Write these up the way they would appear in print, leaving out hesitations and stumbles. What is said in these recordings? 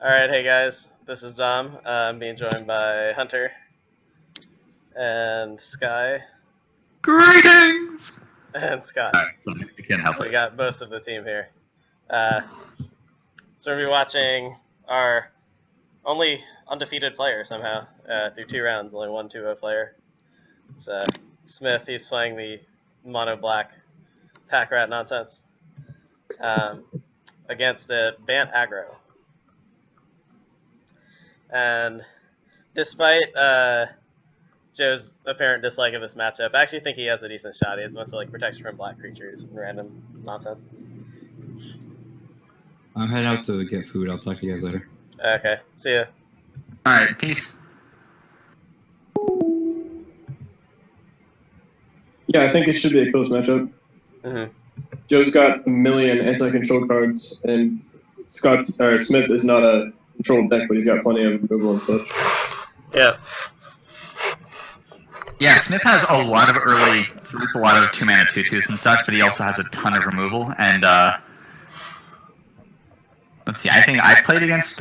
Alright, hey guys, this is Dom. I'm being joined by Hunter and Sky Greetings! and Scott. I can't help We it. got most of the team here. So we'll be watching our only undefeated player somehow through 2 rounds, only one 2-0 player. It's Smith, he's playing the mono black pack rat nonsense against the Bant Aggro. And despite Joe's apparent dislike of this matchup, I actually think he has a decent shot. He has a bunch of like protection from black creatures and random nonsense. I'm heading out to get food. I'll talk to you guys later. Okay, see ya. Alright, peace. Yeah, I think it should be a close matchup. Mm-hmm. Joe's got a million anti-control cards, and Smith is not a controlled deck, but he's got plenty of removal and such. Yeah. Yeah, Smith has a lot of early, a lot of 2-mana 2/2s and such, but he also has a ton of removal. And let's see, I think I played against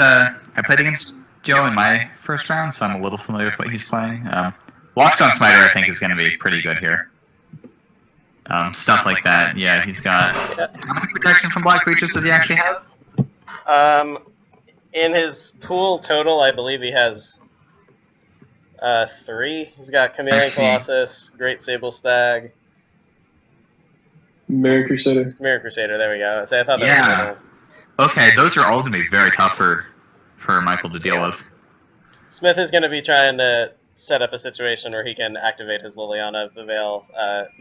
Joe in my first round, so I'm a little familiar with what he's playing. Lockstone Smiter, I think, is going to be pretty good here. Stuff like that. Yeah, he's got. How much protection from black creatures does he actually have? In his pool total, I believe he has 3. He's got Chameleon Colossus, Great Sable Stag, Mirror Crusader. Mirror Crusader. There we go. So I thought that was a good one. Okay, those are all going to be very tough for Michael to deal with. Smith is going to be trying to set up a situation where he can activate his Liliana of the Veil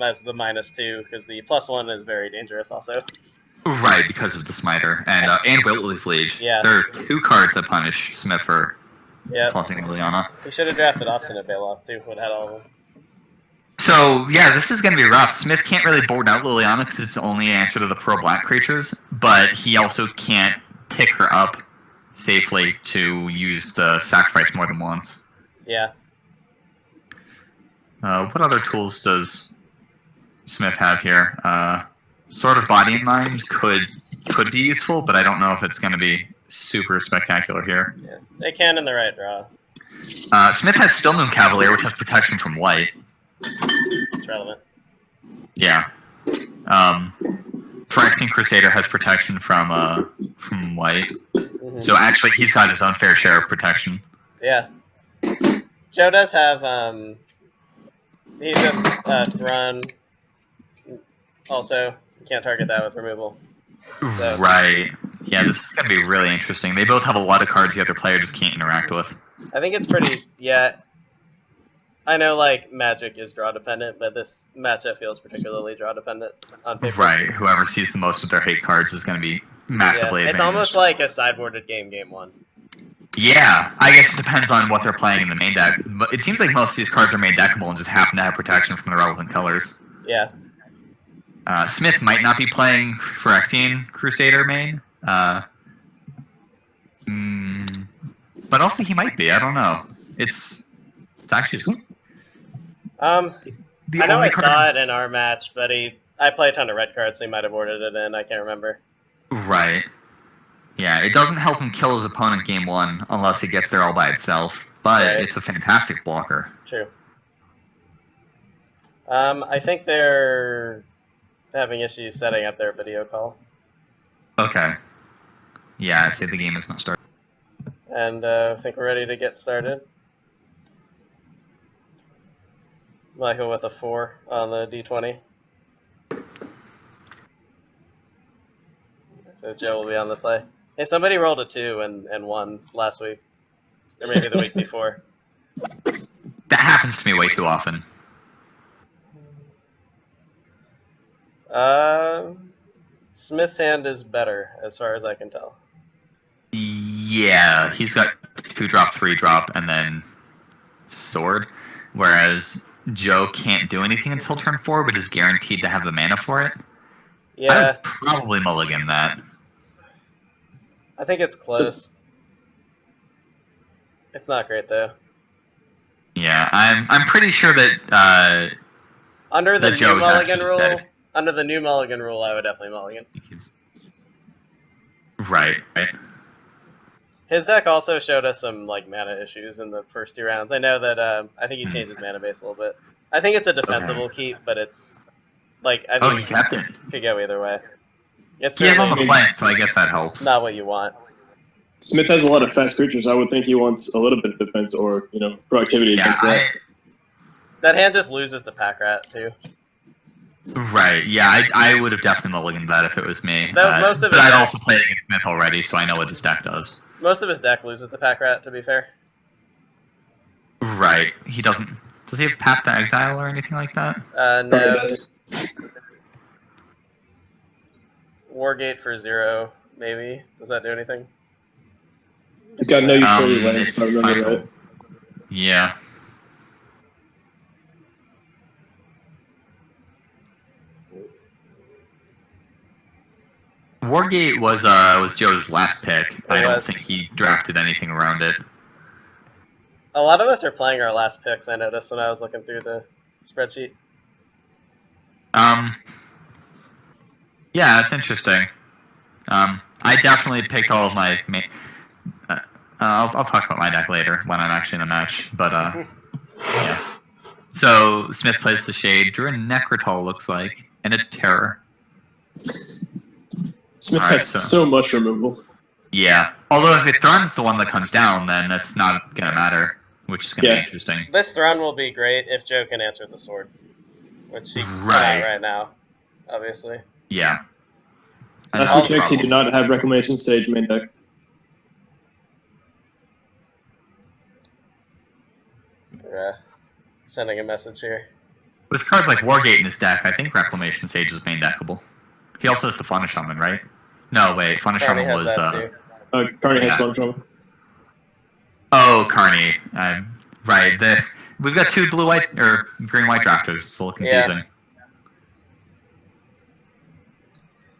as the -2, because the +1 is very dangerous also. Right, because of the Smiter and Willow Leaf. Yeah. There are 2 cards that punish Smith for plusing Liliana. He should have drafted Obstinate Bailoff too, would have had all of them. So, yeah, this is going to be rough. Smith can't really board out Liliana because it's only answer to the pro-black creatures, but he also can't pick her up safely to use the sacrifice more than once. Yeah. What other tools does Smith have here? Sort of Body and Mind could be useful, but I don't know if it's going to be super spectacular here. Yeah. They can in the right draw. Smith has Still Moon Cavalier, which has protection from white. It's relevant. Yeah. Phyrexian Crusader has protection from white. Mm-hmm. So actually, he's got his own fair share of protection. Yeah. Joe does have he just Thrun. Also, you can't target that with removal. So. Right. Yeah, this is going to be really interesting. They both have a lot of cards the other player just can't interact with. I think it's pretty, yeah. I know, like, Magic is draw dependent, but this matchup feels particularly draw dependent on paper. Right. Whoever sees the most of their hate cards is going to be massively advantaged. It's almost like a sideboarded game 1. Yeah, I guess it depends on what they're playing in the main deck. But it seems like most of these cards are main deckable and just happen to have protection from the relevant colors. Yeah. Smith might not be playing Phyrexian Crusader main. But also he might be, I don't know. It's actually... I know I saw it in our match, but I play a ton of red cards, so he might have ordered it in, I can't remember. Right. Yeah, it doesn't help him kill his opponent game 1 unless he gets there all by itself, but it's a fantastic blocker. True. I think they're having issues setting up their video call. Okay. Yeah, I'd say the game is not started. And I think we're ready to get started. Michael with a 4 on the D20. So Joe will be on the play. Hey, somebody rolled a 2 and won last week. Or maybe the week before. That happens to me way too often. Smith's hand is better, as far as I can tell. Yeah, he's got 2-drop, 3-drop, and then sword. Whereas Joe can't do anything until turn 4, but is guaranteed to have the mana for it. Yeah. I would probably mulligan that. I think it's close. It's not great though. Yeah, I'm pretty sure that under the new mulligan rule, dead. Under the new mulligan rule, I would definitely mulligan. Right. His deck also showed us some like mana issues in the first 2 rounds. I know that I think he changed his mana base a little bit. I think it's a defensible keep, but it's like I Oh, think he kept it. could go either way. It's He is on the certainly flank, so I guess that helps. not what you want. Smith has a lot of fast creatures. I would think he wants a little bit of defense or proactivity Yeah, against that. That hand just loses to Pack Rat too. Right, yeah, I would have definitely mulliganed that if it was me. Most of but it- I'd also played against Smith already, so I know what his deck does. Most of his deck loses to Pack Rat, to be fair. Right, he doesn't... Does he have Path to Exile or anything like that? Probably No. does. Wargate for 0, maybe. Does that do anything? He's got no utility lands, if I remember final. right. Yeah. Wargate was Joe's last pick. I don't think he drafted anything around it. A lot of us are playing our last picks, I noticed when I was looking through the spreadsheet. Yeah, it's interesting. I definitely picked all of my... I'll talk about my deck later when I'm actually in a match, but yeah. So Smith plays the Shade, drew a Necrotal, looks like, and a Terror. Smith has so much removal. Yeah. Although if it Thrun's the one that comes down, then that's not gonna matter, which is gonna be interesting. This Thrun will be great if Joe can answer the sword, which he cannot right now, obviously. Yeah. Last few checks, he did not have Reclamation Sage main deck. Sending a message here. With cards like Wargate in his deck, I think Reclamation Sage is main deckable. He also has the Fun Shaman, right? No, wait, Fun Shaman was... Carney has Fun Shaman. Oh, Carney. Right. We've got 2 blue-white, or green-white drafters. It's a little confusing. Yeah.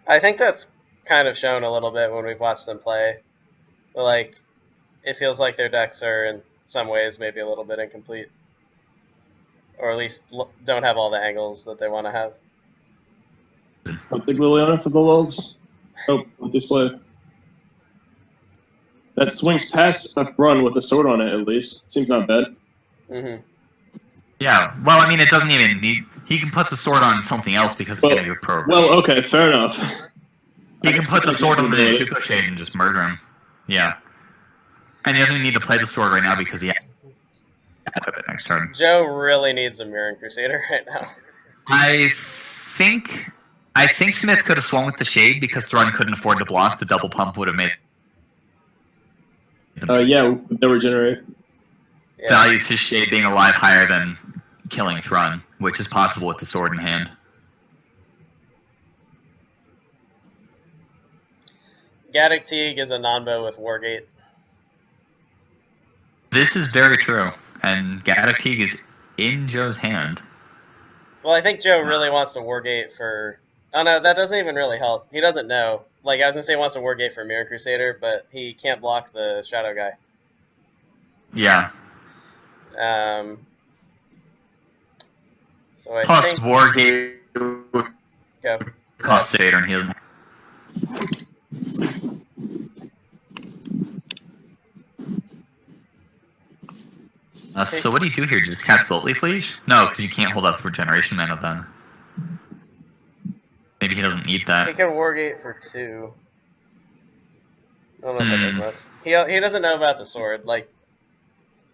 I think that's kind of shown a little bit when we've watched them play. But, like, it feels like their decks are, in some ways, maybe a little bit incomplete. Or at least don't have all the angles that they want to have. I'll take Liliana for the lulz. Oh, with the slave. That swings past a run with a sword on it, at least. Seems not bad. Mm-hmm. Yeah, well, I mean, it doesn't even need... He can put the sword on something else because it's going to be a program. Well, okay, fair enough. He can put the sword on the Tuco Shade and just murder him. Yeah. And he doesn't even need to play the sword right now because he has to equip it next turn. Joe really needs a Mirroring Crusader right now. I think Smith could have swung with the Shade because Thrun couldn't afford to block. The double pump would have made... Yeah, no regenerate. Yeah. Values his Shade being alive higher than killing Thrun, which is possible with the sword in hand. Gaddock Teague is a non-bow with Wargate. This is very true, and Gaddock Teague is in Joe's hand. Well, I think Joe really wants to Wargate for... Oh, no, that doesn't even really help. He doesn't know. Like, I was going to say he wants to Wargate for Mirror Crusader, but he can't block the Shadow guy. Yeah. So I Plus, think... Wargate Go. costs Saturn, he doesn't... So what do you do here? Just cast Bolt Leaf Leash? No, because you can't hold up for Generation Mana then. Maybe he doesn't need that. He can Wargate for 2. I don't know if that does much. He doesn't know about the sword. Like,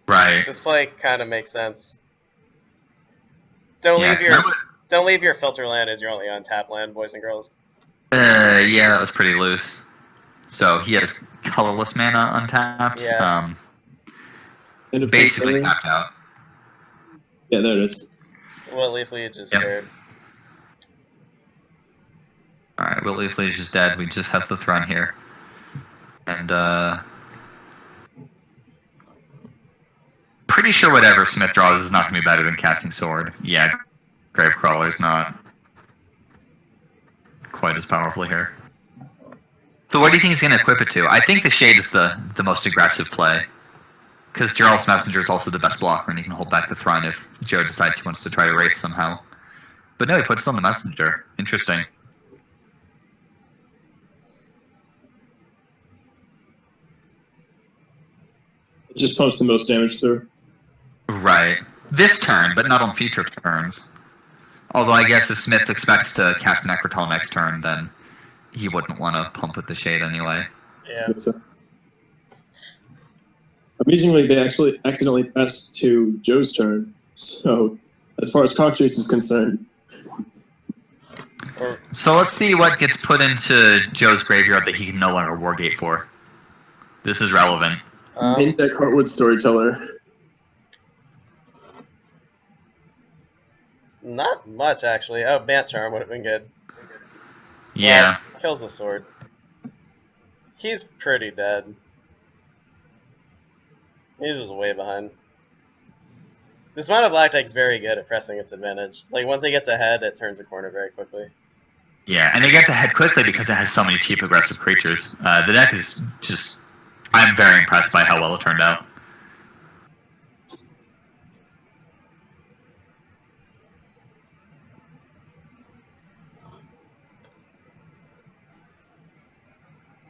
right. This play kind of makes sense. Don't leave your filter land as your only untap land, boys and girls. Yeah, that was pretty loose. So he has colorless mana untapped. Yeah. Basically tapped out. Yeah, there it is. Well, Leaf Leech is scared. Alright, Will Leaf Leech is dead. We just have the Thrun here. And, pretty sure whatever Smith draws is not going to be better than casting Sword. Yeah, Gravecrawler's not quite as powerful here. So what do you think he's going to equip it to? I think the Shade is the most aggressive play. Because Gerald's Messenger is also the best blocker, and he can hold back the Thrun if Joe decides he wants to try to race somehow. But no, he puts it on the Messenger. Interesting. just pumps the most damage through. Right. This turn, but not on future turns. Although I guess if Smith expects to cast Necrotal next turn, then he wouldn't want to pump with the Shade anyway. Yeah. So, amusingly, they actually accidentally passed to Joe's turn. So, as far as Cockchase is concerned, So let's see what gets put into Joe's graveyard that he can no longer Wargate for. This is relevant. main deck Heartwood Storyteller. Not much, actually. Oh, Bant Charm would have been good. Yeah. Well, kills the sword. He's pretty dead. He's just way behind. This mono black deck's very good at pressing its advantage. Like, once it gets ahead, it turns a corner very quickly. Yeah, and it gets ahead quickly because it has so many cheap aggressive creatures. The deck is just... I'm very impressed by how well it turned out.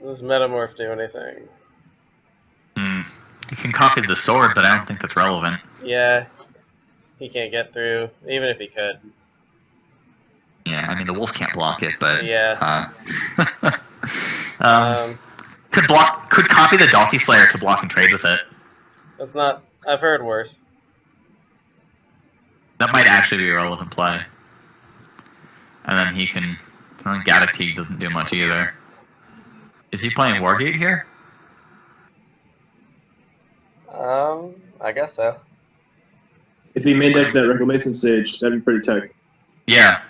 Does Metamorph do anything? You can copy the sword, but I don't think that's relevant. Yeah. He can't get through, even if he could. Yeah, I mean, the wolf can't block it, but... Yeah. Could copy the Donkey Slayer to block and trade with it. That's not... I've heard worse. That might actually be a relevant play. And then he can... Gatateeg doesn't do much either. Is he playing Wargate here? I guess so. If he main decked that Reclamation Stage, that'd be pretty tech. Yeah.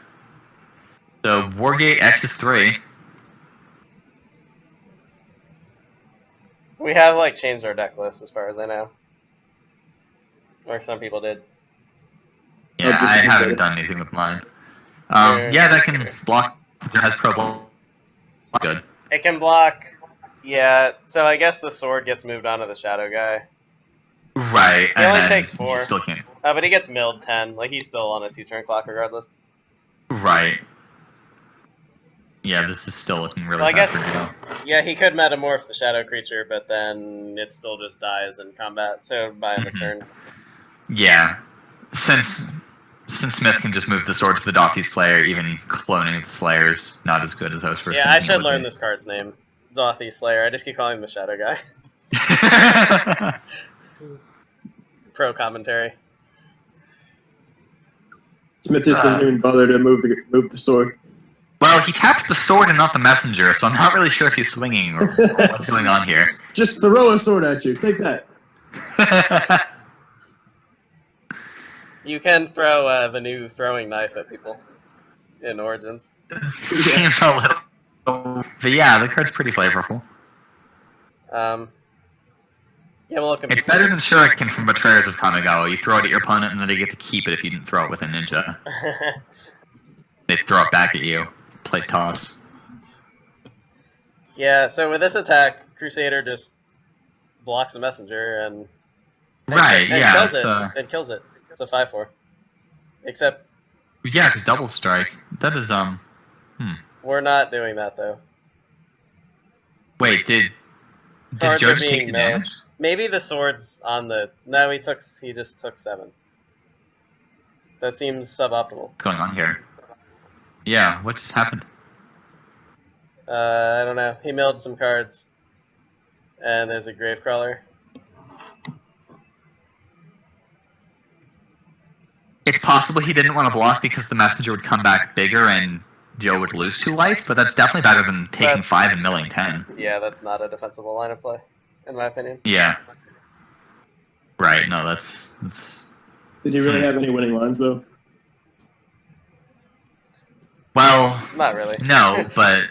So, Wargate X is 3. We have, like, changed our deck list, as far as I know. Or some people did. Yeah, just I to consider. haven't done anything with mine. Yeah, that can block. It has pro block. Good. It can block... Yeah, so I guess the sword gets moved on to the shadow guy. Right. He only takes 4. You still can't. But he gets milled 10. Like, he's still on a 2-turn clock regardless. Right. Yeah, this is still looking really Well, I bad guess... for Joe. Yeah, he could metamorph the shadow creature, but then it still just dies in combat, so buy in the turn. Yeah. Since Smith can just move the sword to the Dothi Slayer, even cloning the Slayer is not as good as I was first Yeah, I thinking it should would learn be. this card's name. Dothi Slayer. I just keep calling him the shadow guy. Pro commentary. Smith just doesn't even bother to move the sword. Well, he tapped the sword and not the messenger, so I'm not really sure if he's swinging or what's going on here. Just throw a sword at you. Take that. You can throw the new throwing knife at people in Origins. Seems a little... But yeah, the card's pretty flavorful. Yeah, well, It's better than Shuriken from Betrayers of Kamigawa. You throw it at your opponent and then they get to keep it if you didn't throw it with a ninja. They throw it back at you. Play toss. Yeah, so with this attack, Crusader just blocks the messenger and Right, and yeah. kills it. And kills it. It's a 5/4. Except Yeah, because double strike. That is we're not doing that though. Wait, did Cards Joe are just being take the milled. damage? Maybe the sword's on the... No, he just took 7. That seems suboptimal. What's going on here? Yeah, what just happened? I don't know. He milled some cards. And there's a Gravecrawler. It's possible he didn't want to block because the messenger would come back bigger and Joe would lose 2 life, but that's definitely better than taking 5 and milling 10. Yeah, that's not a defensible line of play, in my opinion. Yeah. Right, no, that's... Did he really have any winning lines, though? Well... Not really. No, but...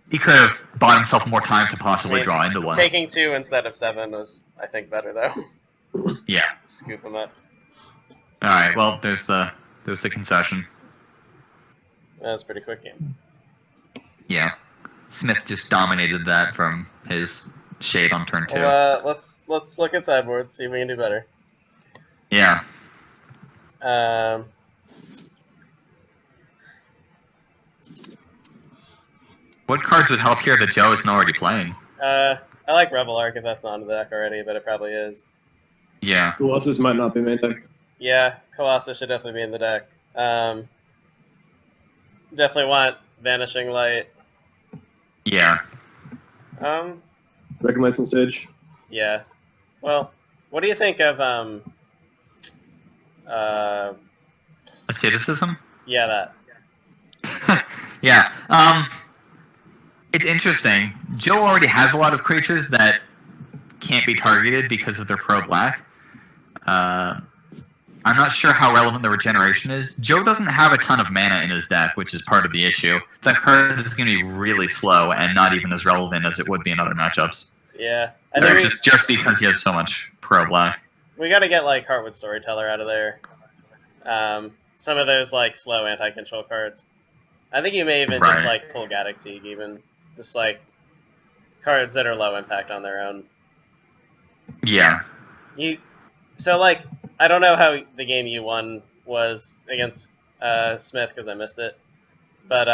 He could have bought himself more time to possibly draw into one. Taking 2 instead of 7 was, I think, better, though. Yeah. Scoop him up. Alright, well, there's the concession. That's a pretty quick game. Yeah. Smith just dominated that from his shade on turn 2. Well, let's look at sideboards, see if we can do better. Yeah. What cards would help here that Joe isn't already playing? I like Rebel Arc if that's not on the deck already, but it probably is. Yeah. Colossus might not be main deck. Yeah, Colossus should definitely be in the deck. Definitely want Vanishing Light. Yeah. Recognize Sage. Yeah. Well, what do you think of Asceticism? yeah, that. Yeah. It's interesting. Joe already has a lot of creatures that can't be targeted because of their pro-black. I'm not sure how relevant the regeneration is. Joe doesn't have a ton of mana in his deck, which is part of the issue. That card is going to be really slow and not even as relevant as it would be in other matchups. Yeah. I think just because he has so much pro-black. we got to get like Heartwood Storyteller out of there. Some of those like slow anti-control cards. I think you may even just like pull Gaddock Teague, even just like cards that are low impact on their own. Yeah. So like I don't know how the game you won was against Smith because I missed it, but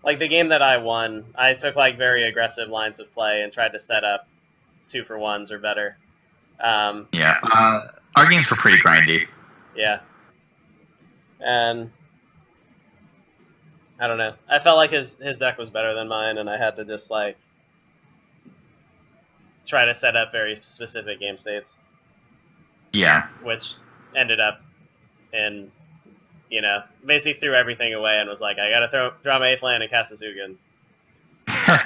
like the game that I won, I took like very aggressive lines of play and tried to set up 2-for-1s or better. Yeah. Our games were pretty grindy. Yeah. And I don't know. I felt like his deck was better than mine, and I had to just like try to set up very specific game states. Yeah. Which ended up in, basically threw everything away and was like, I gotta draw my 8th land and cast a Zugan. I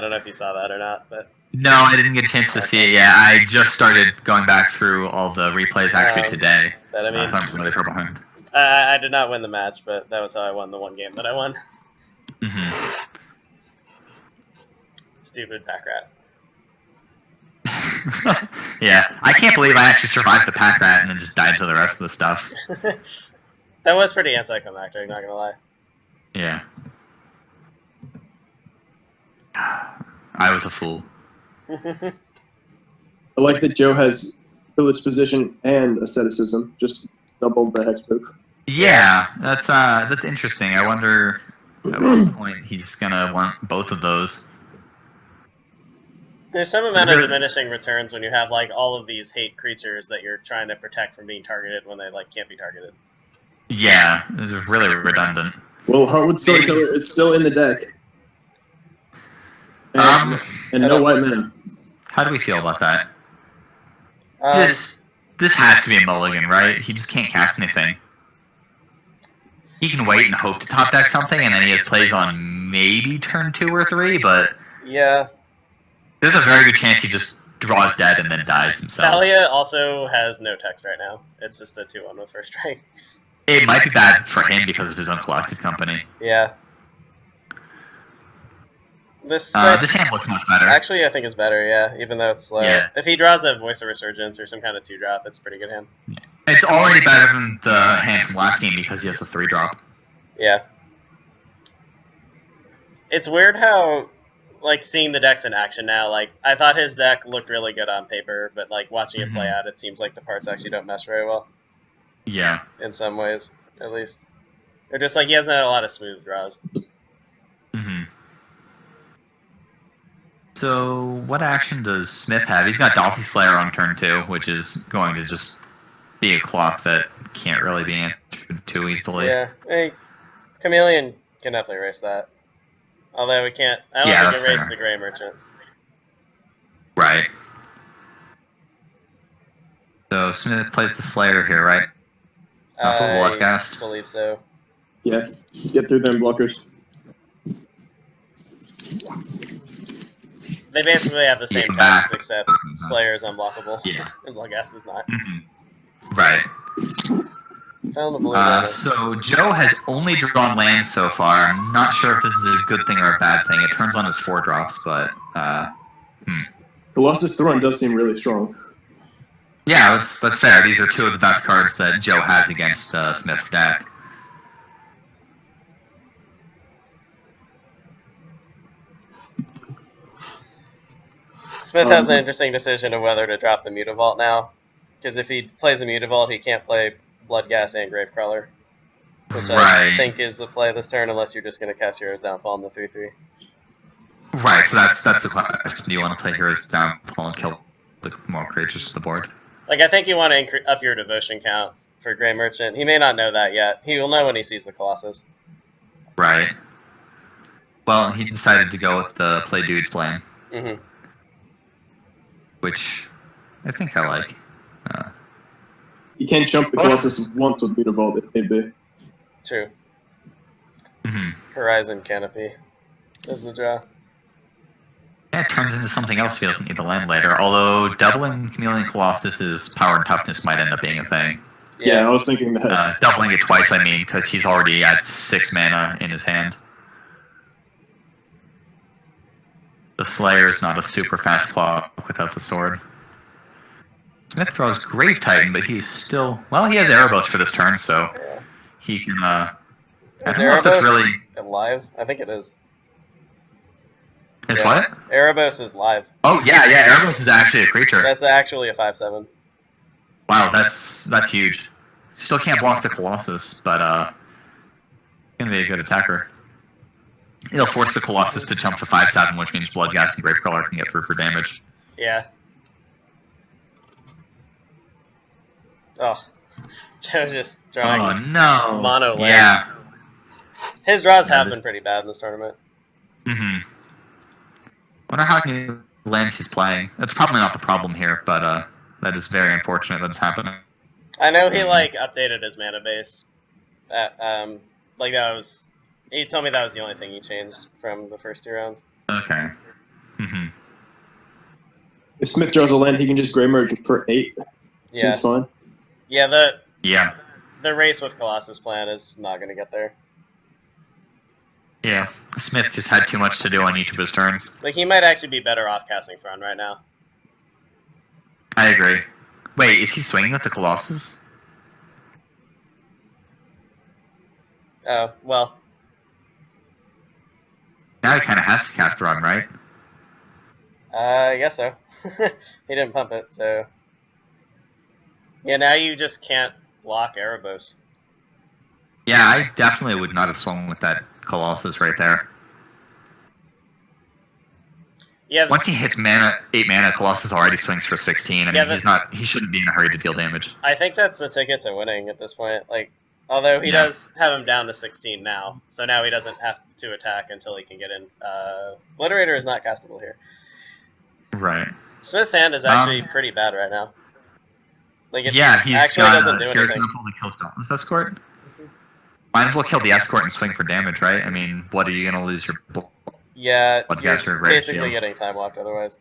don't know if you saw that or not, but no, I didn't get a chance to see it. Yeah, I just started going back through all the replays actually today. But I mean, so I'm really far behind. I did not win the match, but that was how I won the one game that I won. Stupid pack rat. Yeah, I can't believe I actually survived the pack rat and then just died to the rest of the stuff. That was pretty anticlimactic, not gonna lie. Yeah. I was a fool. I like that Joe has Village Position and Asceticism, just double the hexproof. Yeah, that's interesting. I wonder at what point he's gonna want both of those. There's some amount of diminishing returns when you have like all of these hate creatures that you're trying to protect from being targeted when they like can't be targeted. Yeah, this is really redundant. Well, Heartwood Storyteller is still in the deck. And no white mana. How do we feel about that? This has to be a mulligan, right? He just can't cast anything. He can wait and hope to top deck something, and then he has plays on maybe turn 2 or 3, but yeah, there's a very good chance he just draws dead and then dies himself. Thalia also has no text right now. It's just a 2-1 with first strike. It might be bad for him because of his uncollected company. Yeah. This hand looks much better. Actually, I think it's better, yeah, even though it's slow. Yeah. If he draws a Voice of Resurgence or some kind of 2-drop, it's a pretty good hand. Yeah. It's already better than the hand from last game because he has a 3-drop. Yeah. It's weird how, like, seeing the decks in action now, like, I thought his deck looked really good on paper, but, like, watching it play out, it seems like the parts actually don't mesh very well. Yeah. In some ways, at least. Or just, like, he hasn't had a lot of smooth draws. So, what action does Smith have? He's got Dolphy Slayer on turn 2, which is going to just be a clock that can't really be answered too easily. Yeah, hey, Chameleon can definitely erase that. Although we can't, I don't think erase the Grey Merchant. Right. So, Smith plays the Slayer here, right? I believe so. Yeah, get through them blockers. They basically have the same text, except Slayer is unblockable. Yeah. And Bloodghast is not. Right. Found the blue so Joe has only drawn lands so far. I'm not sure if this is a good thing or a bad thing. It turns on his 4-drops, but Colossus Throne does seem really strong. Yeah, that's fair. These are 2 of the best cards that Joe has against Smith's deck. Smith has an interesting decision of whether to drop the Mutavault now, because if he plays the Mutavault, he can't play Bloodghast and Gravecrawler, which I think is the play this turn, unless you're just going to cast Hero's Downfall in the 3/3. Right, so that's the question. Do you want to play Heroes Downfall and kill the more creatures to the board? Like, I think you want to up your devotion count for Grey Merchant. He may not know that yet. He will know when he sees the Colossus. Right. Well, he decided to go with the play dudes plan, Mm-hmm. which I think I like. You can jump the Colossus once with Mutavault if need be. True. Mm-hmm. Horizon Canopy is the draw. Yeah, it turns into something else if he doesn't need the land later, although doubling Chameleon Colossus's power and toughness might end up being a thing. Yeah, I was thinking that. Doubling it twice, I mean, because he's already at 6 mana in his hand. The Slayer is not a super fast claw without the sword. Smith throws Grave Titan, but he's still... Well, he has Erebos for this turn, so Yeah. he can... I Is don't know if that's Erebos really... live? I think it is. Is Yeah. what? Erebos is live. Oh, yeah, Erebos is actually a creature. That's actually a 5/7. Wow, that's huge. Still can't block the Colossus, but gonna be a good attacker. It'll force the Colossus to jump to 5/7, which means Bloodghast and Gravecrawler can get through for damage. Yeah. Oh, Joe just drawing Oh no! mono lands. Yeah. His draws have been pretty bad in this tournament. Mm-hmm. Wonder how many lands he's playing. That's probably not the problem here, but that is very unfortunate that it's happening. I know he like updated his mana base. Like that was. He told me that was the only thing he changed from the first 2 rounds. Okay. Mm-hmm. If Smith draws a land, he can just Grey Merge for 8. Yeah. Seems fine. Yeah, the race with Colossus plan is not going to get there. Yeah. Smith just had too much to do on each of his turns. Like he might actually be better off casting Thrun right now. I agree. Wait, is he swinging with the Colossus? Oh well. Now he kind of has to cast Run, right? I guess so. He didn't pump it, so yeah. Now you just can't block Erebos. Yeah, I definitely would not have swung with that Colossus right there. Yeah. Once he hits 8 mana, Colossus already swings for 16. I mean, he shouldn't be in a hurry to deal damage. I think that's the ticket to winning at this point. Like, although he does have him down to 16 now, so now he doesn't have to attack until he can get in. Obliterator is not castable here. Right. Smith's hand is actually pretty bad right now. Like, it he's actually got doesn't do anything. to kill Dauntless Escort. Might as well kill the Escort and swing for damage, right? I mean, what are you going to lose your... Yeah, Bloodghast you're or Grave basically Shield? getting time walked otherwise.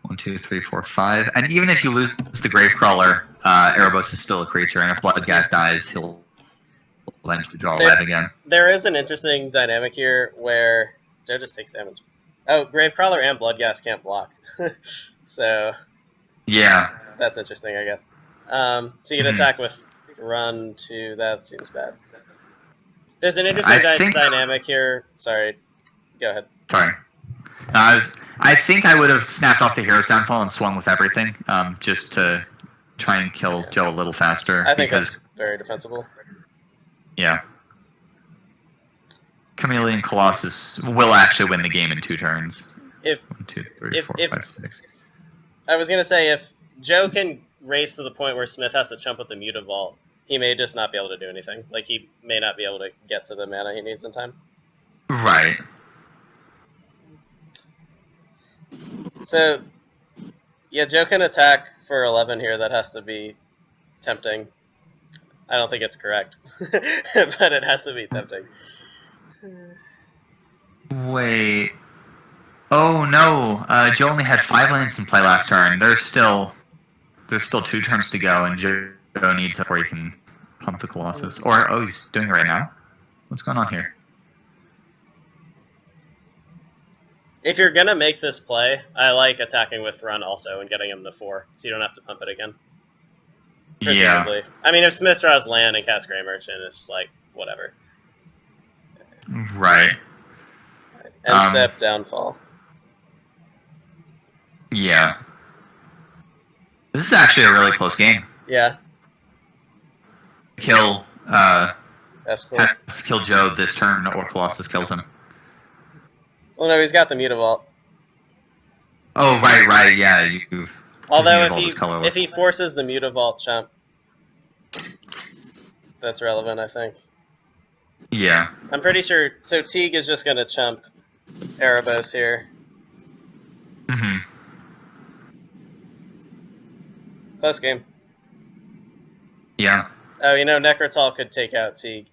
1, 2, 3, 4, 5. And even if you lose the Gravecrawler, Erebos is still a creature, and if Bloodghast dies, he'll eventually draw life again. There is an interesting dynamic here where Joe just takes damage. Oh, Gravecrawler and Bloodghast can't block. So Yeah. that's interesting, I guess. So you can attack with Run 2. That seems bad. There's an interesting dynamic here. Sorry. Go ahead. Sorry. I think I would have snapped off the Hero's Downfall and swung with everything, just to try and kill Joe a little faster. I think that's very defensible. Yeah. Chameleon Colossus will actually win the game in 2 turns. 1, 2, 3, 4, 5, 6. I was gonna say if Joe can race to the point where Smith has to chump with the Mutavault, he may just not be able to do anything. Like he may not be able to get to the mana he needs in time. Right. So, yeah, Joe can attack for 11 here. That has to be tempting. I don't think it's correct, but it has to be tempting. Wait. Oh no! Joe only had 5 lands in play last turn. There's still 2 turns to go, and Joe needs it before he can pump the Colossus. Or he's doing it right now. What's going on here? If you're gonna make this play, I like attacking with Run also and getting him to 4, so you don't have to pump it again. Presumably. Yeah. I mean, if Smith draws land and casts Grey Merchant, it's just like whatever. Right. End step Downfall. Yeah. This is actually a really close game. Yeah. Kill Escort. has to kill Joe this turn, or Colossus kills him. Well, no, he's got the Mutavault. Oh, right, yeah. You. Although Mutavault is if he forces the Mutavault chump, that's relevant, I think. Yeah. I'm pretty sure. So Teague is just gonna chump Erebos here. Mm-hmm. Close game. Yeah. Oh, you know, Necrotal could take out Teague.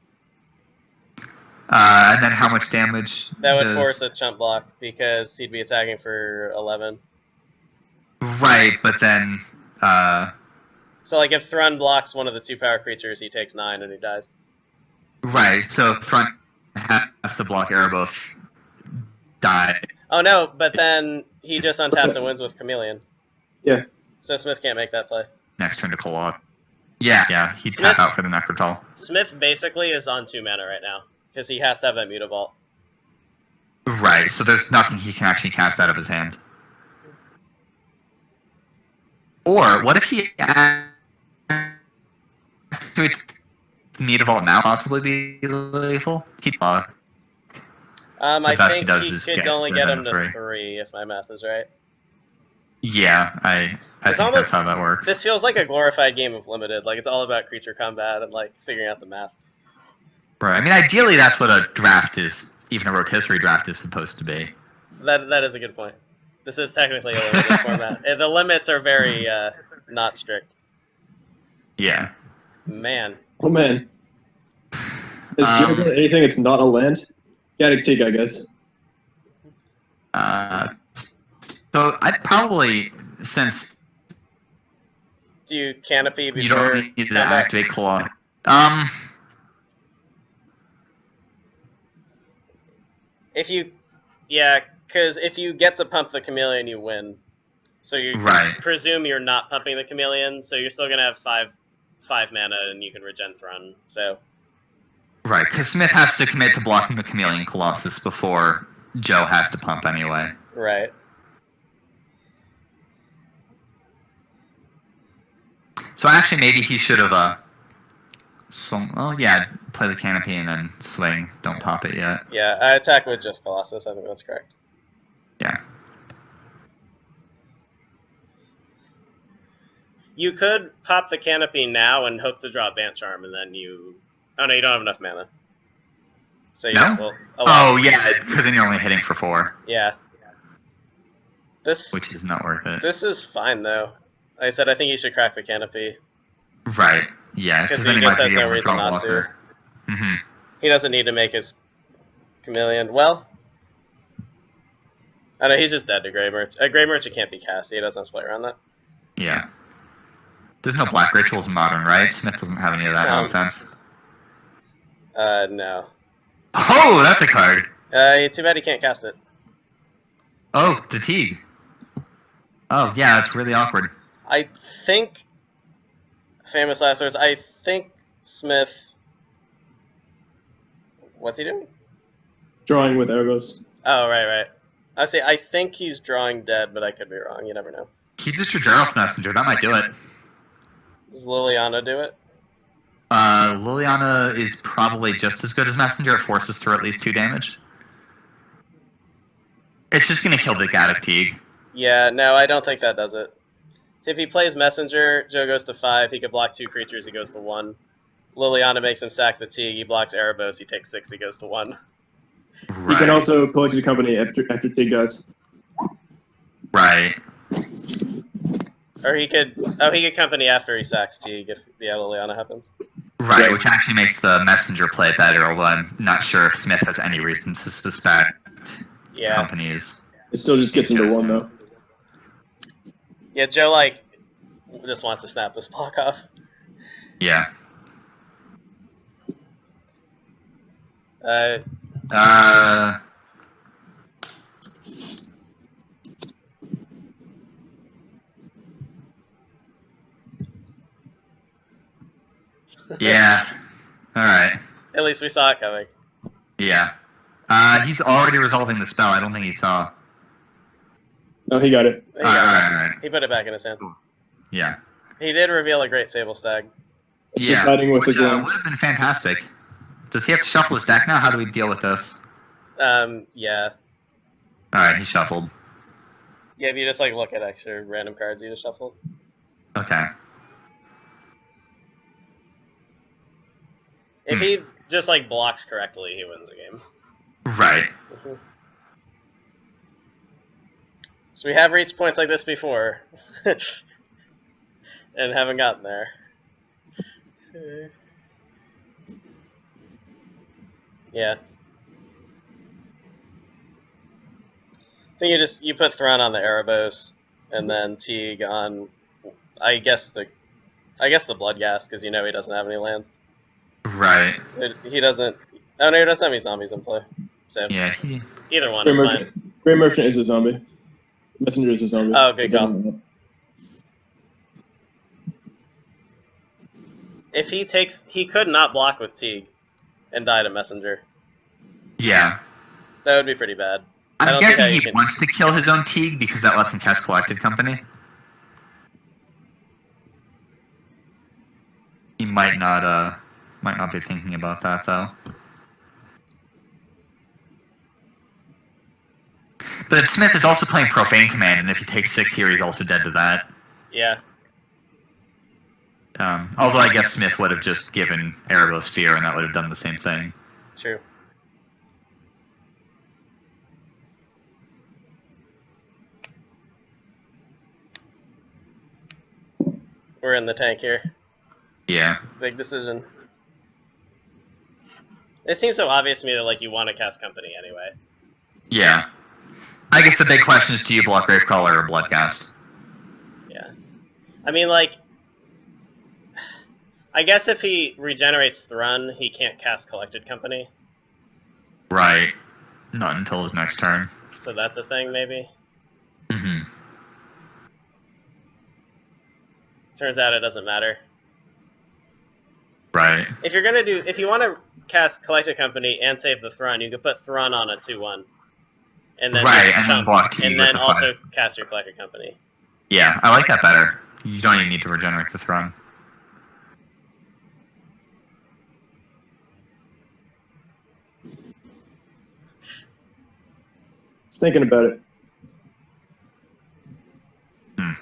And then how much damage That would does... force a chump block because he'd be attacking for 11. Right, but then... So, like, if Thrun blocks one of the 2-power creatures, he takes 9 and he dies. Right, so front has to block Erebos. Die. Oh, no, but then he just untaps and wins with Chameleon. Yeah. So Smith can't make that play. Next turn to Kolot. Yeah, he'd Smith- tap out for the Necrotal. Smith basically is on 2 mana right now because he has to have that Mutavault. Right, so there's nothing he can actually cast out of his hand. Or, what if he activates Mutavault now, possibly be lethal? I best he think does he is could get only rid get of him the to 3. 3, if my math is right. Yeah, I think almost- that's how that works. This feels like a glorified game of Limited. Like, it's all about creature combat and, like, figuring out the math. Right, I mean, ideally that's what a draft is, even a rotisserie draft is supposed to be. That is a good point. This is technically a limited format. The limits are very not strict. Yeah. Man. Oh man. Is Joe doing anything that's not a land? Gaddock Teague, I guess. So I'd probably, since Do you canopy before you don't need to combat? activate Claw. If you, yeah, because if you get to pump the Chameleon, you win. So you Right. presume you're not pumping the Chameleon, so you're still gonna have five mana, and you can regen Thrun. So Right, because Smith has to commit to blocking the Chameleon Colossus before Joe has to pump anyway. right. So actually, maybe he should have, play the canopy and then swing. Don't pop it yet. Yeah, I attack with just Colossus. I think that's correct. Yeah. You could pop the canopy now and hope to draw Bant Charm, and then you... Oh, no, you don't have enough mana. So you No? just allow... Oh, yeah, because then you're only hitting for 4, Yeah. This which is not worth it. this is fine, though. Like I said, I think you should crack the canopy. Right, yeah, Because because then he he just might has be no able to reason draw not to. blocker. Mm-hmm. He doesn't need to make his Chameleon. Well... I know, he's just dead to Grey Merchant. Grey Merchant can't be cast. He doesn't have to play around that. Yeah. There's no black rituals in Modern, right? Smith doesn't have any of that nonsense. No. Oh, that's a card. Too bad he can't cast it. Oh, the Teague. Oh, yeah, that's really awkward. I think... Famous last words. I think Smith... What's he doing? Drawing with Erebos. Oh, right. I think he's drawing dead, but I could be wrong. You never know. He just drew Gerald's Messenger. That might do it. Does Liliana do it? Liliana is probably just as good as Messenger. It forces through at least 2 damage. It's just going to kill the Gaddock Teague. Yeah, no, I don't think that does it. If he plays Messenger, Joe goes to 5. He could block 2 creatures. He goes to 1. Liliana makes him sack the Teague. He blocks Erebos. He takes 6. He goes to 1. Right. He can also pull it to the company after Teague dies. Right. Or he could... Oh, he could company after he sacks Teague if the Liliana happens. Right, which actually makes the Messenger play better, although I'm not sure if Smith has any reason to suspect companies. It still just gets him to 1, though. Yeah, Joe, like, just wants to snap this block off. Yeah. Yeah. Alright. At least we saw it coming. Yeah. He's already resolving the spell. I don't think he saw. No, he got it. Alright. He put it back in his hand. Yeah. He did reveal a great Sable Stag. It's just hiding with his Would lands. have been fantastic. Does he have to shuffle his deck now? How do we deal with this? Yeah. Alright, he shuffled. Yeah, if you just like look at extra random cards you just shuffle. Okay. If he just like blocks correctly, he wins a game. Right. So we have reached points like this before, and haven't gotten there. Yeah. I think you put Thrun on the Erebos, and then Teague on, I guess the Bloodghast, because you know he doesn't have any lands. Right. He doesn't. Oh no, he doesn't have any zombies in play. So Yeah, either one Grey is Merchant. fine. Grey Merchant is a zombie. Messenger is a zombie. Oh, good call. If he could not block with Teague, and die to Messenger. Yeah. That would be pretty bad. I'm guessing he wants to kill his own Teague because that lets him cast Collected Company. He might not be thinking about that though. But Smith is also playing Profane Command, and if he takes 6 here, he's also dead to that. Yeah. Although I guess Smith would have just given Erebos Fear, and that would have done the same thing. True. We're in the tank here. Yeah. Big decision. It seems so obvious to me that like you want to cast Company anyway. Yeah. I guess the big question is, do you block Gravecrawler or Bloodcast? Yeah. I mean, like, I guess if he regenerates Thrun, he can't cast Collected Company. Right. Not until his next turn. So that's a thing, maybe? Mm-hmm. Turns out it doesn't matter. Right. If you want to cast Collected Company and save the Thrun, you could put Thrun on a 2/1. And then right, just and then block Teague and with then the also 5. cast your Collected Company. Yeah, I like that better. You don't even need to regenerate the Throne. Just thinking about it. Hmm.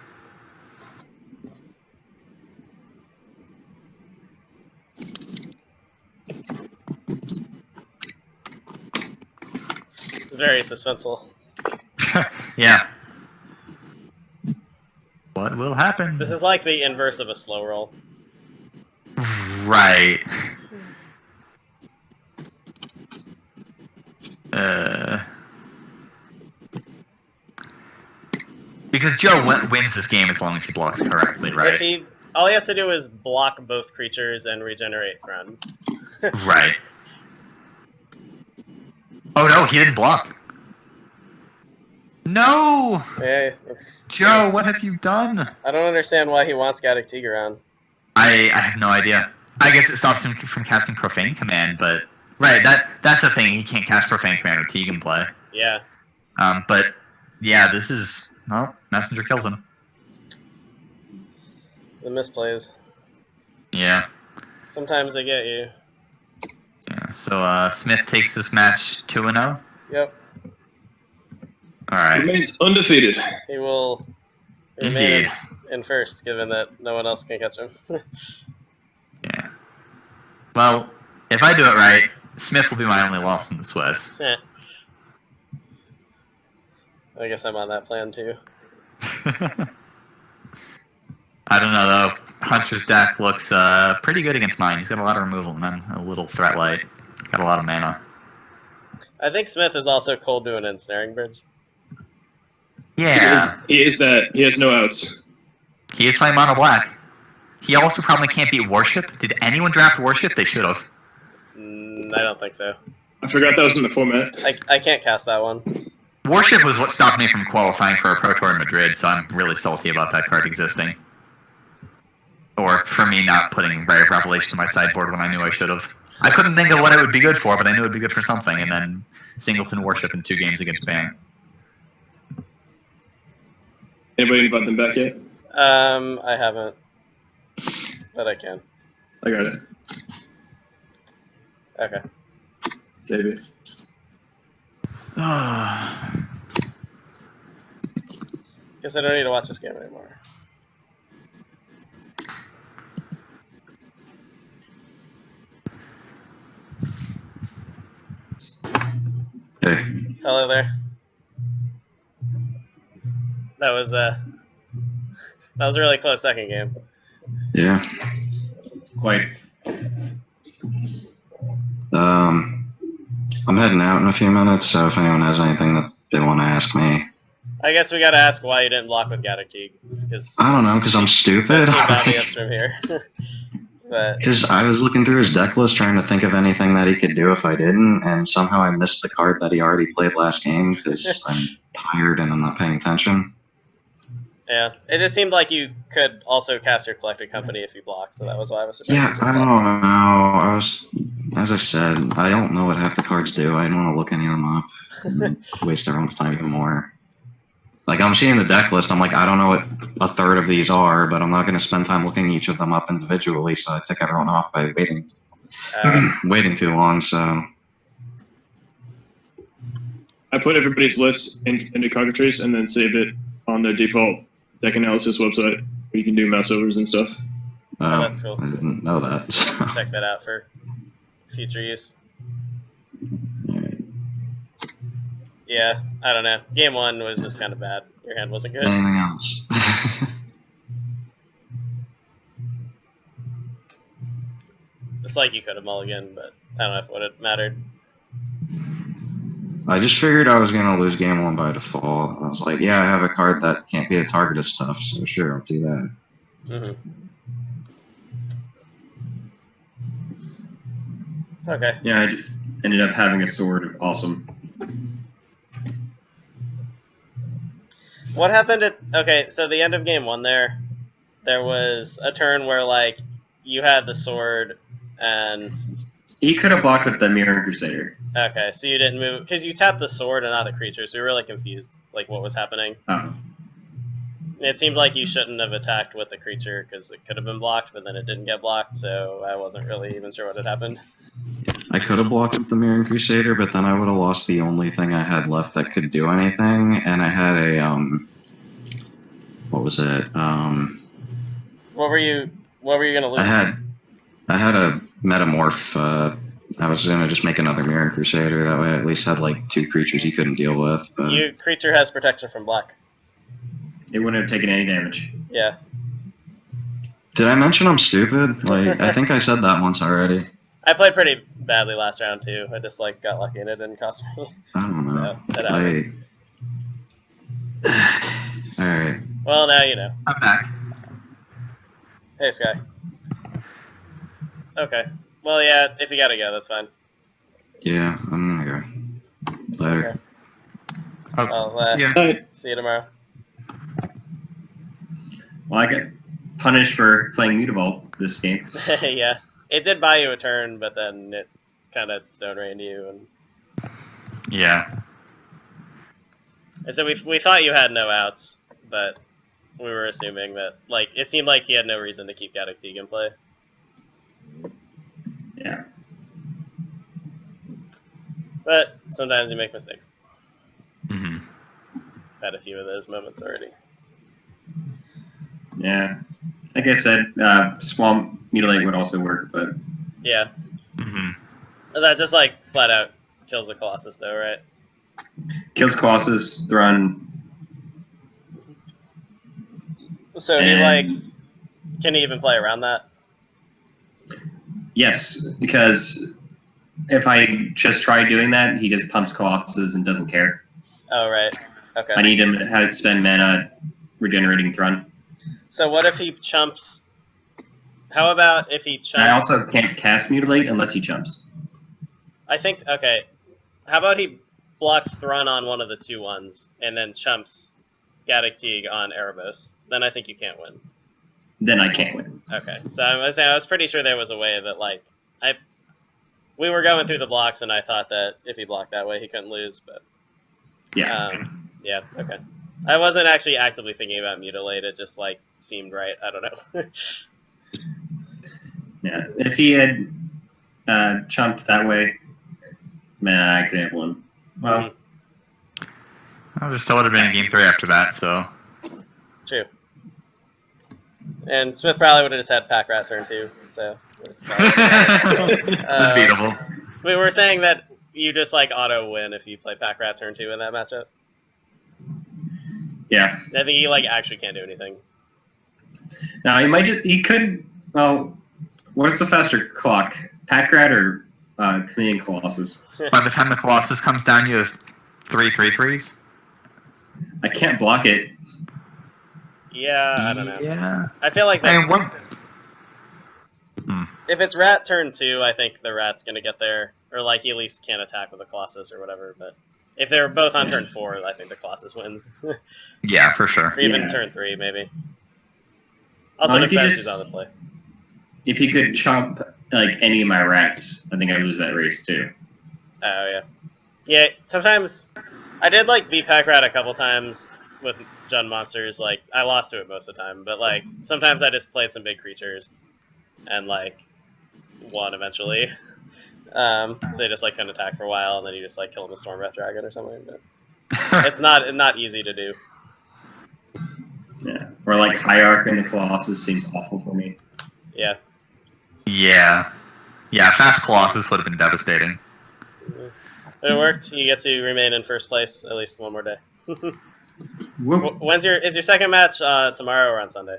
It's very suspenseful. Yeah. What will happen? This is like the inverse of a slow roll. Right. Because Joe wins this game as long as he blocks correctly, right? All he has to do is block both creatures and regenerate Thrun. Right. Oh no, he didn't block. No! Hey, Joe, what have you done? I don't understand why he wants Gaddock Teague around. I have no idea. I guess it stops him from casting Profane Command, but right, that's the thing. He can't cast Profane Command with Teague in play. Yeah. But yeah, this is Messenger kills him. The misplays. Yeah. Sometimes they get you. Yeah. So Smith takes this match 2-0. Yep. All right. Remains undefeated. He will remain in first, given that no one else can catch him. Yeah. Well, if I do it right, Smith will be my only loss in the Swiss. Yeah. I guess I'm on that plan too. I don't know though. Hunter's deck looks pretty good against mine. He's got a lot of removal and then a little threat light. Got a lot of mana. I think Smith is also cold to an ensnaring bridge. Yeah. He is that. He has no outs. He is playing mono black. He also probably can't beat Worship. Did anyone draft Worship? They should have. I don't think so. I forgot that was in the format. I can't cast that one. Worship was what stopped me from qualifying for a Pro Tour in Madrid, so I'm really salty about that card existing. Or for me not putting Ray of Revelation to my sideboard when I knew I should have. I couldn't think of what it would be good for, but I knew it would be good for something, and then Singleton Worship in 2 games against Bant. Anybody invite them back yet? I haven't. But I can. I got it. Okay. Maybe. Guess I don't need to watch this game anymore. Hey. Hello there. That was a really close second game. Yeah. Quite. I'm heading out in a few minutes, so if anyone has anything that they want to ask me. I guess we gotta ask why you didn't block with Gaddock, because I don't know, because I'm stupid. too obvious from here. But Because I was looking through his deck list trying to think of anything that he could do if I didn't, and somehow I missed the card that he already played last game because I'm tired and I'm not paying attention. yeah, it just seemed like you could also cast your collected company if you blocked, so that was why I was surprised. Yeah, you didn't I block. don't know. As I said, I don't know what half the cards do. I don't want to look any of them up and waste everyone's time even more. Like, I'm seeing the deck list, I'm like, I don't know what a third of these are, but I'm not going to spend time looking each of them up individually, so I tick everyone off by waiting too long, so... I put everybody's list into cockatrice and then saved it on their default deck analysis website where you can do mouse overs and stuff. Oh, that's cool. I didn't know that. So. Check that out for future use. Yeah, I don't know. Game 1 was just kind of bad. Your hand wasn't good. Anything else? It's like you could have mulliganed, but I don't know if it would have mattered. I just figured I was going to lose game 1 by default. I was like, yeah, I have a card that can't be a target of stuff, so sure, I'll do that. Okay. Yeah, I just ended up having a sword. Awesome. What happened at... Okay, so the end of game 1 there was a turn where, like, you had the sword and... He could have blocked with the Mirror Crusader. Okay, so you didn't move... Because you tapped the sword and not the creature, so you're really confused, like, what was happening. Oh. It seemed like you shouldn't have attacked with the creature, because it could have been blocked, but then it didn't get blocked, so I wasn't really even sure what had happened. I could have blocked with the Mirror Crusader, but then I would have lost the only thing I had left that could do anything, and I had a, what was it, What were you gonna lose? I had a Metamorph, I was gonna just make another Mirror Crusader, that way I at least had, like, 2 creatures he couldn't deal with, but... Creature has protection from black. It wouldn't have taken any damage. Yeah. Did I mention I'm stupid? Like, I think I said that once already. I played pretty badly last round, too. I just, like, got lucky and it didn't cost me. I don't know. So, that happens. Alright. Well, now you know. I'm back. Hey, Sky. Okay. Well, yeah, if you gotta go, that's fine. Yeah, I'm gonna go. Later. Okay. I'll Yeah. see you tomorrow. Well, I got punished for playing Mutavault this game. Yeah. It did buy you a turn, but then it kind of stone rained you. And Yeah. so we thought you had no outs, but we were assuming that, like, it seemed like he had no reason to keep Gaddock in play. Yeah. But sometimes you make mistakes. Mm-hmm. Had a few of those moments already. Yeah. Like I said, Swamp Mutilate would also work, but... Yeah. Mm-hmm. That just, like, flat out kills the Colossus, though, right? Kills Colossus, Thrun. So he, like... Can he even play around that? Yes, because if I just try doing that, he just pumps Colossus and doesn't care. Oh, right. Okay. I need him to have spend mana regenerating Thrun. So what if he chumps... How about if he chumps... I also can't cast Mutilate unless he chumps. I think... Okay. How about he blocks Thrun on one of the 2/1s, and then chumps Gaddock on Erebos? Then I think you can't win. Then I can't win. Okay. So I was pretty sure there was a way that, like... We were going through the blocks, and I thought that if he blocked that way, he couldn't lose, but... Yeah. Yeah, okay. I wasn't actually actively thinking about Mutilate, it just, like, seemed right. I don't know. Yeah. If he had chumped that way, man, I could have won. Well, Well, there still would have been a game 3 after that, so True. And Smith probably would have just had Pack Rat turn 2, so. Unbeatable. We were saying that you just like auto win if you play Pack Rat turn 2 in that matchup. Yeah. I think he like actually can't do anything. Now he could. Well, what's the faster clock? Pack Rat or Chameleon Colossus? By the time the Colossus comes down, you have 3/3/3s. I can't block it. Yeah, I don't know. Yeah. I feel like that, I mean, what? if it's Rat turn 2, I think the Rat's gonna get there, or like he at least can't attack with the Colossus or whatever. But if they're both on turn 4, I think the Colossus wins. Yeah, for sure. Or even Yeah. turn 3, maybe. Also, if he defense just- is on the play. If he could chomp like any of my rats, I think I lose that race too. Oh yeah, yeah. Sometimes I did like beat Pack Rat a couple times with Jund monsters. Like I lost to it most of the time, but like sometimes I just played some big creatures and like won eventually. So you just like couldn't attack for a while, and then you just like kill him with Storm Breath Dragon or something. But it's not easy to do. Yeah. Or like Hierarch and the Colossus seems awful for me. Yeah. Yeah. Yeah, fast Colossus would have been devastating. But it worked. You get to remain in first place at least one more day. Whoop. Is your second match tomorrow or on Sunday?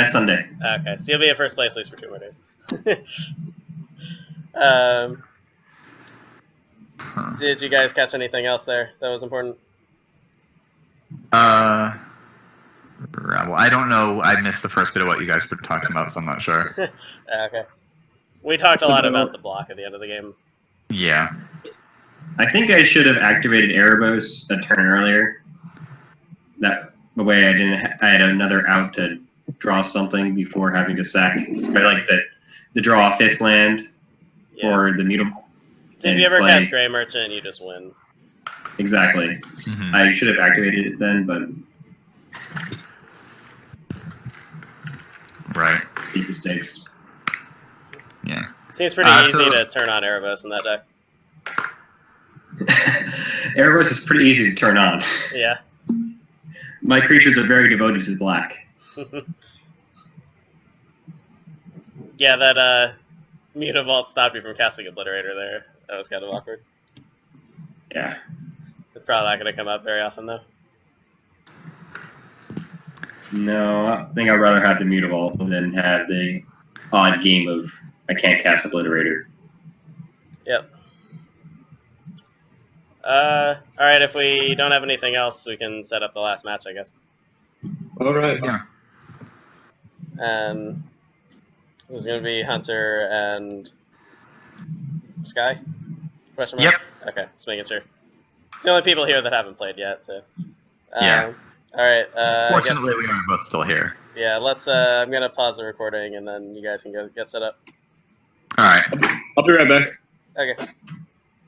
Sunday. Okay, so you'll be in first place at least for 2 more days. Did you guys catch anything else there that was important? Well, I don't know. I missed the first bit of what you guys were talking about, so I'm not sure. Okay. We talked a lot about the block at the end of the game. Yeah. I think I should have activated Erebos a turn earlier. That the way I had another out to draw something before having to sack. I like the draw a 5th land for the mutable. So if you ever cast Grey Merchant, you just win. Exactly. Mhm. I should have activated it then, but Right. big mistakes. Yeah. Seems pretty So- easy to turn on Erebos in that deck. Erebos is pretty easy to turn on. Yeah. My creatures are very devoted to black. Yeah, that Mutavault stopped you from casting Obliterator there. That was kind of awkward. Yeah. It's probably not going to come up very often, though. No, I think I'd rather have the Mutavault than have the odd game of I can't cast Obliterator. Yep. Alright, if we don't have anything else, we can set up the last match, I guess. All right. Yeah. And this is going to be Hunter and Sky? Question mark? Yep. Okay, just making sure. It's the only people here that haven't played yet, so. Yeah. Alright, Fortunately, we are both still here. yeah, let's, I'm going to pause the recording and then you guys can go get set up. All right. I'll be right back. Okay.